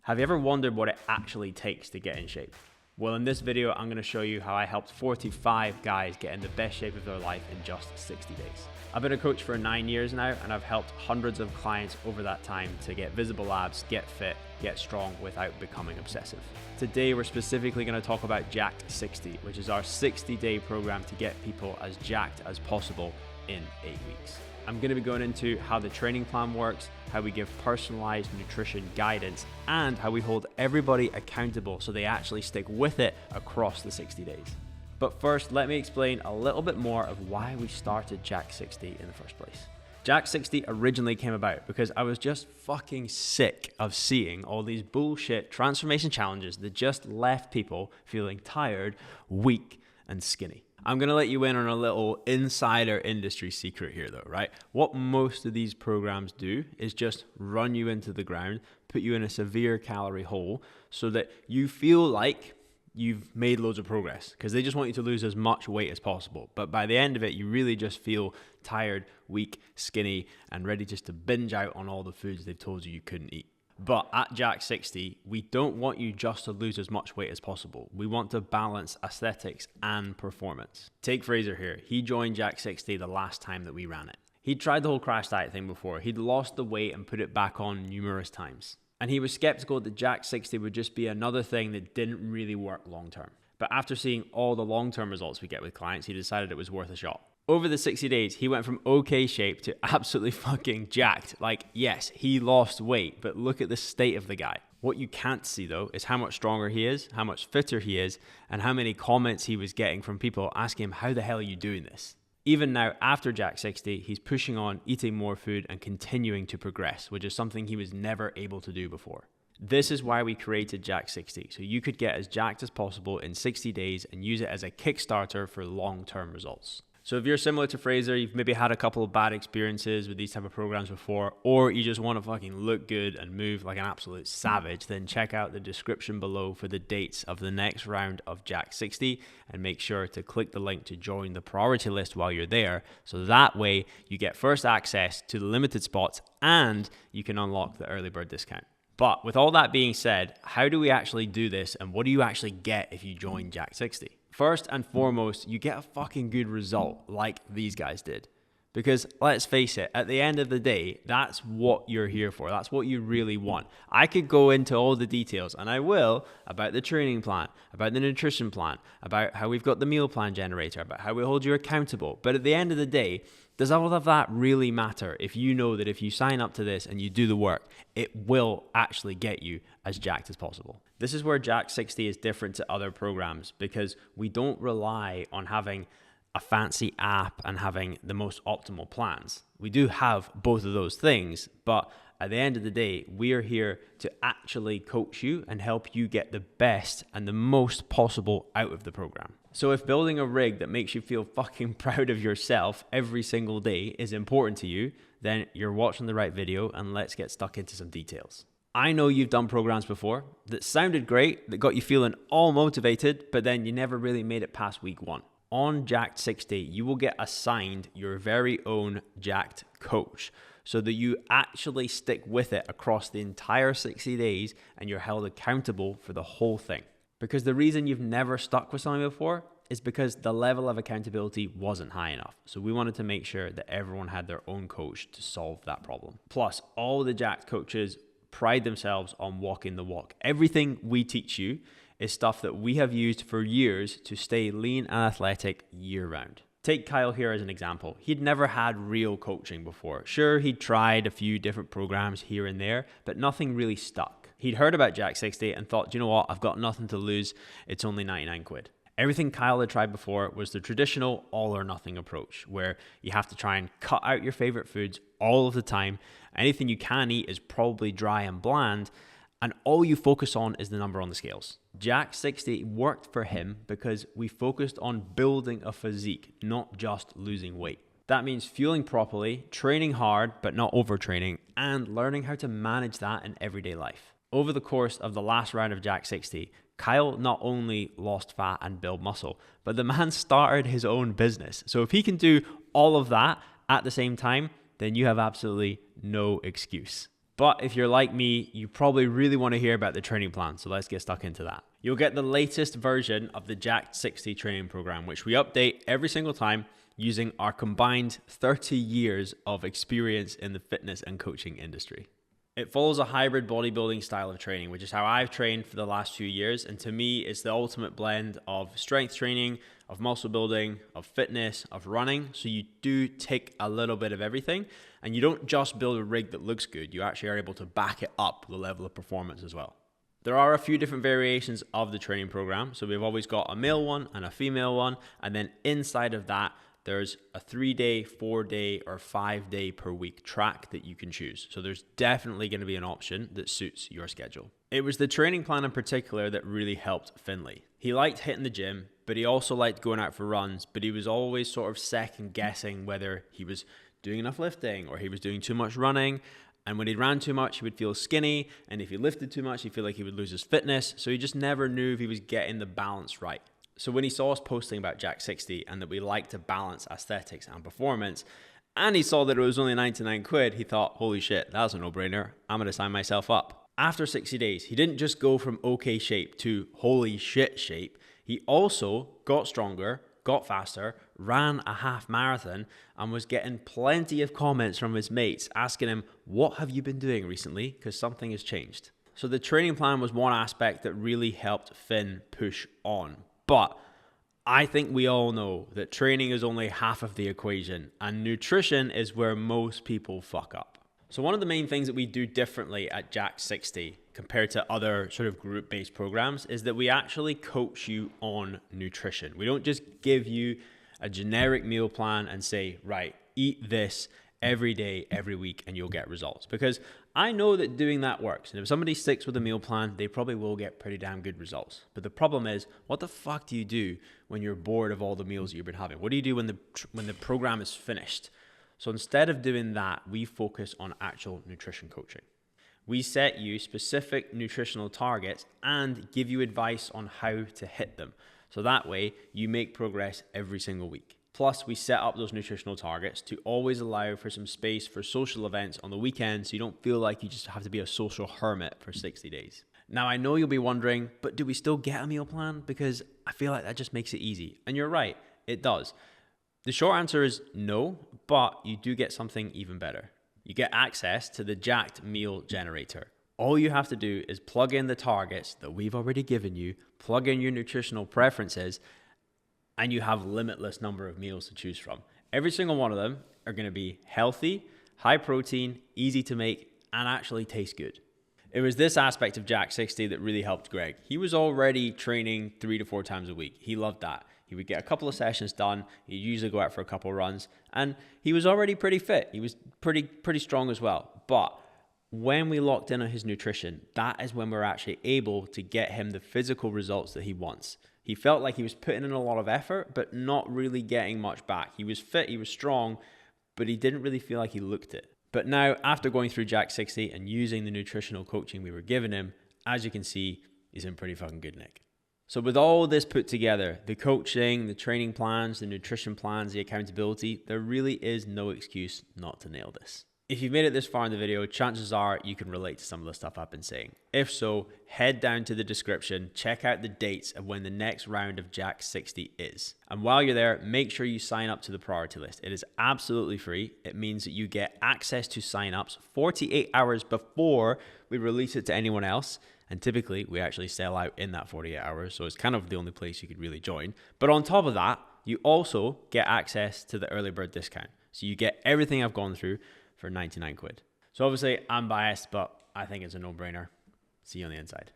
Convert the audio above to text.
Have you ever wondered what it actually takes to get in shape? Well, in this video, I'm going to show you how I helped 45 guys get in the best shape of their life in just 60 days. I've been a coach for 9 years now, and I've helped hundreds of clients over that time to get visible abs, get fit, get strong without becoming obsessive. Today, we're specifically going to talk about Jacked 60, which is our 60-day program to get people as jacked as possible in 8 weeks. I'm going to be going into how the training plan works, how we give personalized nutrition guidance, and how we hold everybody accountable so they actually stick with it across the 60 days. But first, let me explain a little bit more of why we started Jacked 60 in the first place. Jacked 60 originally came about because I was just fucking sick of seeing all these bullshit transformation challenges that just left people feeling tired, weak, and skinny. I'm going to let you in on a little insider industry secret here though, right? What most of these programs do is just run you into the ground, put you in a severe calorie hole so that you feel like you've made loads of progress because they just want you to lose as much weight as possible. But by the end of it, you really just feel tired, weak, skinny, and ready just to binge out on all the foods they've told you couldn't eat. But at Jacked 60, we don't want you just to lose as much weight as possible. We want to balance aesthetics and performance. Take Fraser here. He joined Jacked 60 the last time that we ran it. He'd tried the whole crash diet thing before. He'd lost the weight and put it back on numerous times. And he was skeptical that Jacked 60 would just be another thing that didn't really work long term. But after seeing all the long-term results we get with clients, he decided it was worth a shot. Over the 60 days, he went from okay shape to absolutely fucking jacked. Like, yes, he lost weight, but look at the state of the guy. What you can't see though is how much stronger he is, how much fitter he is, and how many comments he was getting from people asking him, how the hell are you doing this? Even now, after Jacked 60, he's pushing on, eating more food, and continuing to progress, which is something he was never able to do before. This is why we created Jacked 60, so you could get as jacked as possible in 60 days and use it as a Kickstarter for long-term results. So if you're similar to Fraser, you've maybe had a couple of bad experiences with these type of programs before, or you just want to fucking look good and move like an absolute savage, then check out the description below for the dates of the next round of Jacked 60, and make sure to click the link to join the priority list while you're there, so that way you get first access to the limited spots and you can unlock the early bird discount. But with all that being said, how do we actually do this, and what do you actually get if you join Jacked 60? First and foremost, you get a fucking good result like these guys did. Because let's face it, at the end of the day, that's what you're here for. That's what you really want. I could go into all the details, and I will, about the training plan, about the nutrition plan, about how we've got the meal plan generator, about how we hold you accountable. But at the end of the day, does all of that really matter if you know that if you sign up to this and you do the work, it will actually get you as jacked as possible? This is where Jacked 60 is different to other programs because we don't rely on having a fancy app and having the most optimal plans. We do have both of those things, but at the end of the day, we are here to actually coach you and help you get the best and the most possible out of the program. So if building a rig that makes you feel fucking proud of yourself every single day is important to you, then you're watching the right video, and let's get stuck into some details. I know you've done programs before that sounded great, that got you feeling all motivated, but then you never really made it past week 1. On Jacked 60, you will get assigned your very own Jacked coach so that you actually stick with it across the entire 60 days and you're held accountable for the whole thing. Because the reason you've never stuck with something before is because the level of accountability wasn't high enough. So we wanted to make sure that everyone had their own coach to solve that problem. Plus, all the Jacked coaches pride themselves on walking the walk. Everything we teach you is stuff that we have used for years to stay lean and athletic year round. Take Kyle here as an example. He'd never had real coaching before. Sure, he'd tried a few different programs here and there, but nothing really stuck. He'd heard about Jacked 60 and thought, you know what, I've got nothing to lose. It's only 99 quid. Everything Kyle had tried before was the traditional all or nothing approach, where you have to try and cut out your favorite foods all of the time. Anything you can eat is probably dry and bland, and all you focus on is the number on the scales. Jacked 60 worked for him because we focused on building a physique, not just losing weight. That means fueling properly, training hard but not overtraining, and learning how to manage that in everyday life. Over the course of the last round of Jacked 60, Kyle not only lost fat and built muscle, but the man started his own business. So if he can do all of that at the same time, then you have absolutely no excuse. But if you're like me, you probably really want to hear about the training plan, so let's get stuck into that. You'll get the latest version of the Jacked 60 training program, which we update every single time using our combined 30 years of experience in the fitness and coaching industry. It follows a hybrid bodybuilding style of training, which is how I've trained for the last few years. And to me, it's the ultimate blend of strength training, of muscle building, of fitness, of running. So you do tick a little bit of everything. And you don't just build a rig that looks good. You actually are able to back it up with a level of performance as well. There are a few different variations of the training program. So we've always got a male one and a female one. And then inside of that, there's a 3-day, 4-day, or 5-day per week track that you can choose. So there's definitely going to be an option that suits your schedule. It was the training plan in particular that really helped Finley. He liked hitting the gym, but he also liked going out for runs, but he was always sort of second guessing whether he was doing enough lifting or he was doing too much running. And when he ran too much, he would feel skinny. And if he lifted too much, he'd feel like he would lose his fitness. So he just never knew if he was getting the balance right. So when he saw us posting about Jacked 60 and that we like to balance aesthetics and performance, and he saw that it was only 99 quid, he thought, holy shit, that's a no-brainer. I'm going to sign myself up. After 60 days, he didn't just go from okay shape to holy shit shape. He also got stronger, got faster, ran a half marathon, and was getting plenty of comments from his mates asking him, what have you been doing recently? Because something has changed. So the training plan was one aspect that really helped Finn push on. But I think we all know that training is only half of the equation, and nutrition is where most people fuck up. So one of the main things that we do differently at Jacked 60 compared to other sort of group-based programs is that we actually coach you on nutrition. We don't just give you a generic meal plan and say, right, eat this every day, every week, and you'll get results. Because I know that doing that works. And if somebody sticks with a meal plan, they probably will get pretty damn good results. But the problem is, what the fuck do you do when you're bored of all the meals that you've been having? What do you do when the program is finished? So instead of doing that, we focus on actual nutrition coaching. We set you specific nutritional targets and give you advice on how to hit them. So that way you make progress every single week. Plus, we set up those nutritional targets to always allow for some space for social events on the weekend so you don't feel like you just have to be a social hermit for 60 days. Now, I know you'll be wondering, but do we still get a meal plan? Because I feel like that just makes it easy. And you're right, it does. The short answer is no, but you do get something even better. You get access to the Jacked Meal Generator. All you have to do is plug in the targets that we've already given you, plug in your nutritional preferences, and you have limitless number of meals to choose from. Every single one of them are going to be healthy, high protein, easy to make, and actually taste good. It was this aspect of Jacked 60 that really helped Greg. He was already training 3 to 4 times a week. He loved that. He would get a couple of sessions done. He'd usually go out for a couple of runs, and he was already pretty fit. He was pretty strong as well. But when we locked in on his nutrition, that is when we're actually able to get him the physical results that he wants. He felt like he was putting in a lot of effort, but not really getting much back. He was fit, he was strong, but he didn't really feel like he looked it. But now, after going through Jacked 60 and using the nutritional coaching we were giving him, as you can see, he's in pretty fucking good nick. So with all this put together, the coaching, the training plans, the nutrition plans, the accountability, there really is no excuse not to nail this. If you've made it this far in the video, chances are you can relate to some of the stuff I've been saying. If so, head down to the description, check out the dates of when the next round of Jacked 60 is. And while you're there, make sure you sign up to the priority list. It is absolutely free. It means that you get access to signups 48 hours before we release it to anyone else. And typically, we actually sell out in that 48 hours. So it's kind of the only place you could really join. But on top of that, you also get access to the early bird discount. So you get everything I've gone through for 99 quid. So obviously I'm biased, but I think it's a no-brainer. See you on the inside.